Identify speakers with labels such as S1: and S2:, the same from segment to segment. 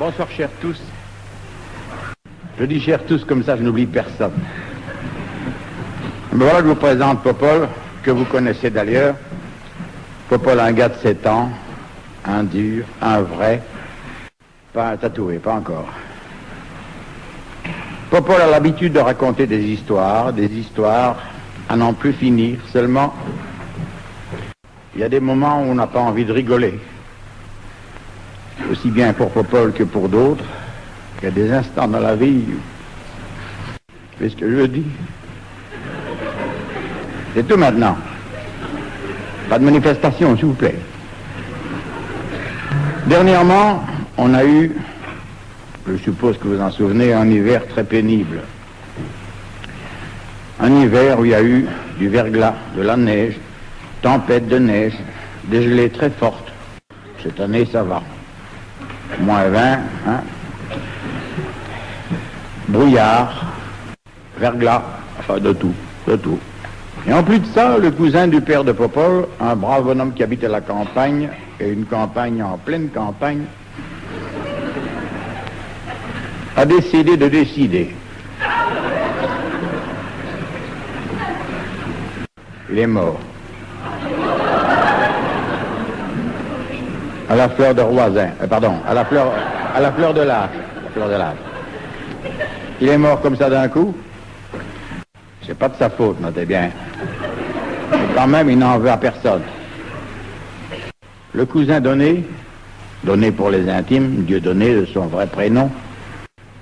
S1: Bonsoir, chers tous. Je dis chers tous, comme ça je n'oublie personne. Mais voilà que je vous présente Popol, que vous connaissez d'ailleurs. Popol, un gars de 7 ans, un dur, un vrai, pas un tatoué, pas encore. Popol a l'habitude de raconter des histoires à n'en plus finir. Seulement, il y a des moments où on n'a pas envie de rigoler. Aussi bien pour Popol que pour d'autres. Il y a des instants dans la vie où... C'est ce que je dis. C'est tout maintenant. Pas de manifestation, s'il vous plaît. Dernièrement, on a eu, je suppose que vous en souvenez, un hiver très pénible. Un hiver où il y a eu du verglas, de la neige, tempête de neige, des gelées très fortes. Cette année, ça va. Moins 20, hein. Brouillard, verglas, enfin de tout. Et en plus de ça, le cousin du père de Popol, un brave bonhomme qui habite à la campagne, et une campagne en pleine campagne, a décidé de décider. Il est mort. À la fleur de Roisin, à la fleur de l'âge. Il est mort comme ça d'un coup. C'est pas de sa faute, notez bien. Mais quand même, il n'en veut à personne. Le cousin Donné pour les intimes, Dieudonné de son vrai prénom,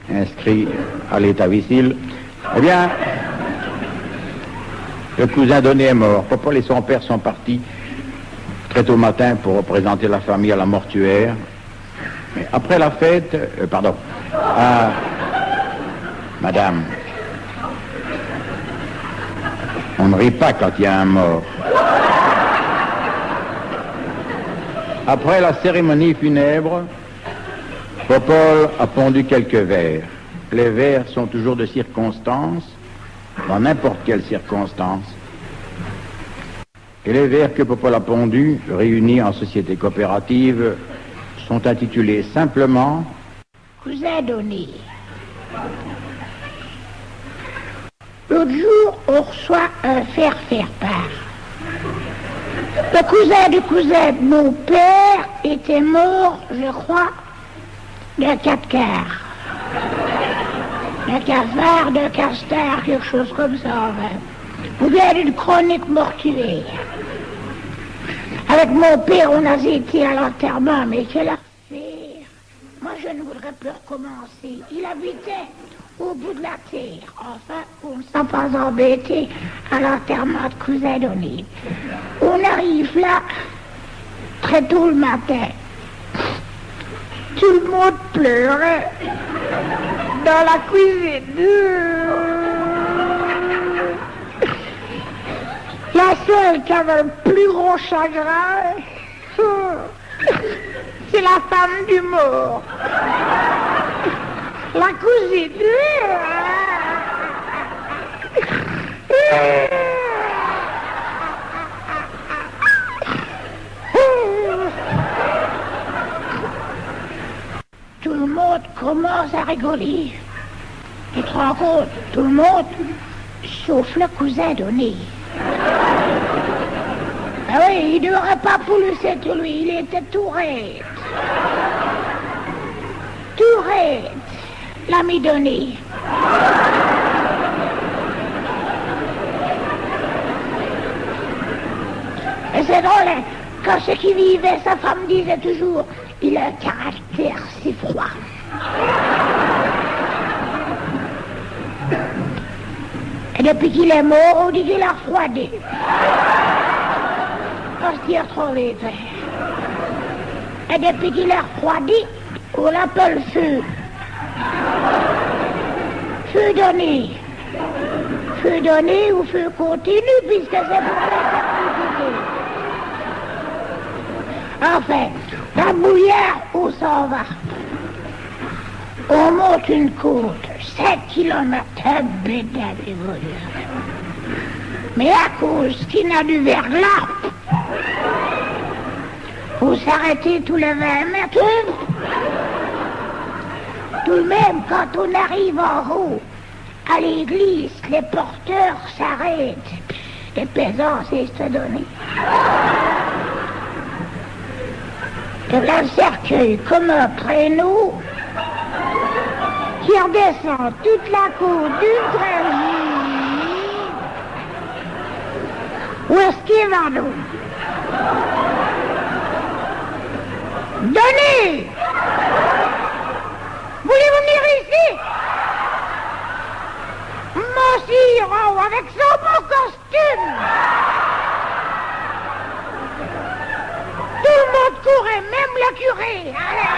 S1: inscrit à l'état civil, eh bien, le cousin Donné est mort. Popol et son père sont partis très tôt matin pour représenter la famille à la mortuaire. Mais après la fête, madame, on ne rit pas quand il y a un mort. Après la cérémonie funèbre, Popol a pondu quelques vers. Les vers sont toujours de circonstance, dans n'importe quelle circonstance. Et les vers que Popol a pondus, réunis en société coopérative, sont intitulés simplement
S2: Cousin Donné. L'autre jour, on reçoit un faire-part. Le cousin du cousin de mon père était mort, je crois, d'un 4 quarts. D'un cafard, d'un castar, quelque chose comme ça, enfin. Ou bien d'une chronique mortuaire. Avec mon père, on a été à l'enterrement, mais quelle affaire! Moi, je ne voudrais plus recommencer. Il habitait au bout de la terre. Enfin, on ne s'est pas embêté à l'enterrement de cousin Donné. On arrive là, très tôt le matin. Tout le monde pleurait dans la cuisine. La seule qui avait le plus gros chagrin, c'est la femme du mort. La cousine. Tout le monde commence à rigoler. Tu te rends compte, tout le monde, sauf le cousin Donné. Ah oui, il n'aurait pas voulu cette lui, il était tout raide. Tout raide, l'ami Donné. Et c'est drôle, hein, quand ceux qui vivaient, sa femme disait toujours, il a un caractère si froid. Et depuis qu'il est mort, on dit qu'il a refroidi. On se tire trop vite. Et depuis qu'il est refroidi, on l'appelle Feu. Feu Donné. Feu Donné ou Feu continu, puisque c'est pour l'éternité. Enfin, la bouillère, on s'en va. On monte une côte, 7 kilomètres, un bédard évolué. Mais à cause qu'il n'a du verglas, faut s'arrêter tous les 20 mètres. Tout de même, quand on arrive en haut, à l'église, les porteurs s'arrêtent. Les paysans, c'est se donner. Et là, le cercueil, comme un traîneau, qui redescend toute la côte d'une traînée. Où est-ce qu'il va, nous? Donnez! Voulez-vous venir ici? Mon sirop, avec son beau costume! Tout le monde courait, même le curé! Allez.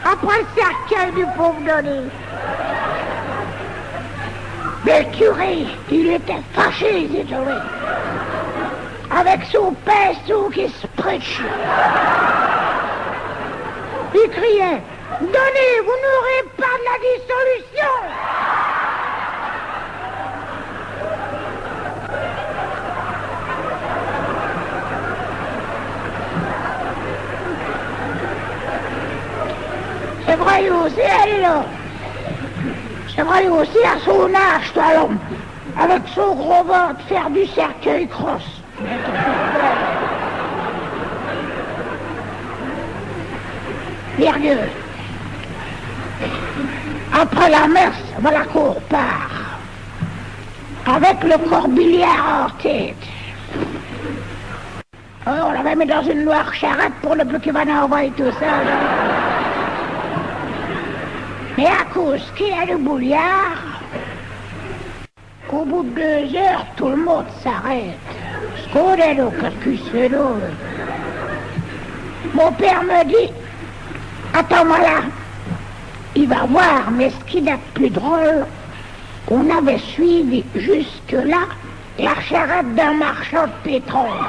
S2: Après le cercueil du pauvre Denis. Mais le curé, il était fâché, désolé. Avec son pinceau qui se prêche. Il criait, « Donnez, vous n'aurez pas de la dissolution !» C'est vrai aussi, elle est là. C'est vrai aussi à son âge, toi, l'homme. Avec son gros ventre, faire du cercueil crosse. Virgule. Après la messe, la cour part. Avec le corbillard en tête. Oh, on l'avait mis dans une noire charrette pour ne plus qu'il va en envoyer tout ça. Mais à cause qu'il y a le bouillard, au bout de 2 heures, tout le monde s'arrête. Ce qu'on est là, qu'est-ce que c'est là? Mon père me dit, attends-moi là, il va voir, mais ce qui est le plus drôle, on avait suivi jusque-là la charrette d'un marchand de pétrole.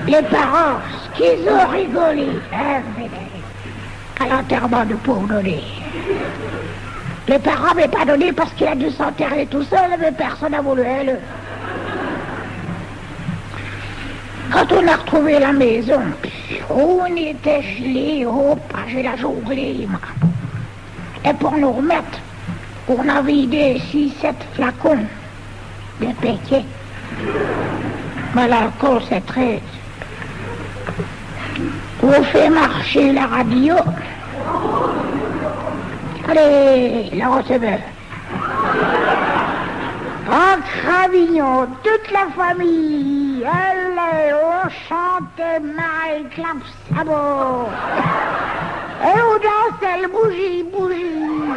S2: Les parents, ce qu'ils ont rigolé, à l'enterrement du pauvre Donné. Les parents n'avaient pas donné parce qu'il a dû s'enterrer tout seul, mais personne n'a voulu elle. Quand on a retrouvé la maison, on était gelés, oh, j'ai la jonglée, moi. Et pour nous remettre, on a vidé 6-7 flacons de péquet. Mais l'alcool, c'est très... On fait marcher la radio. Allez, le receveur. En Cravignon, toute la famille, allez, on chantait Marie Clap Sabot. Et on dansait le bougie, bougie.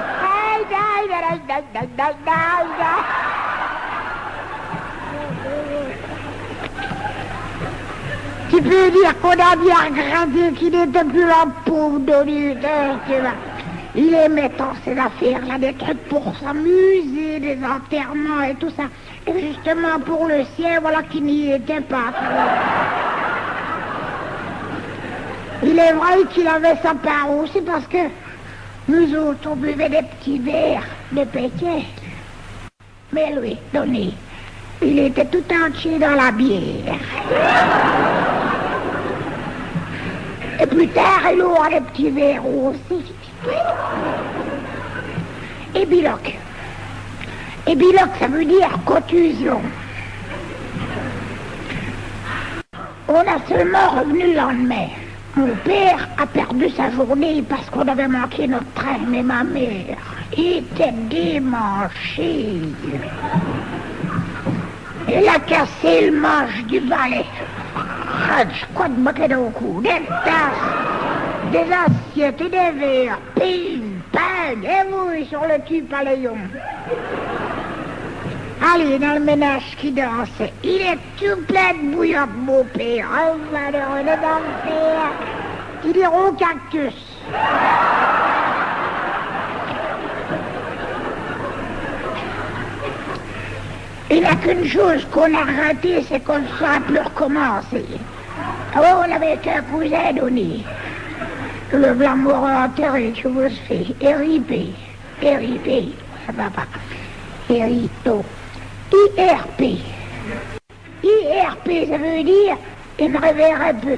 S2: Tu peux dire qu'on a bien regretté qu'il n'était plus la pauvre Denis, tu vois. Il aimait tant ses affaires, là, des trucs pour s'amuser, des enterrements et tout ça. Et justement pour le sien, voilà qu'il n'y était pas. Il est vrai qu'il avait sa part aussi parce que nous autres, on buvait des petits verres de péquet. Mais lui, Denis, il était tout entier dans la bière. Et plus tard, il aura des petits verres aussi. Et biloc. Et biloc, ça veut dire contusion. On a seulement revenu le lendemain. Mon père a perdu sa journée parce qu'on avait manqué notre train, mais ma mère était démanchée. Elle a cassé le manche du balai. Je crois de moquer au cou. Des tasses, des assiettes et des verres. Ping, pang, et vous sur le cul paléon. Allez, dans le ménage qui danse. Il est tout plein de bouillante, mon père. Oh, malheureux de danser. Il est au cactus. Il n'y a qu'une chose qu'on a ratée, c'est qu'on ne saura plus recommencer. Ah ouais, on avait qu'un cousin donné. Le blanc mourant enterré, je vous fais. Éripé. Ça va pas. Hérito. IRP. RP, ça veut dire, il me réveillerait peu.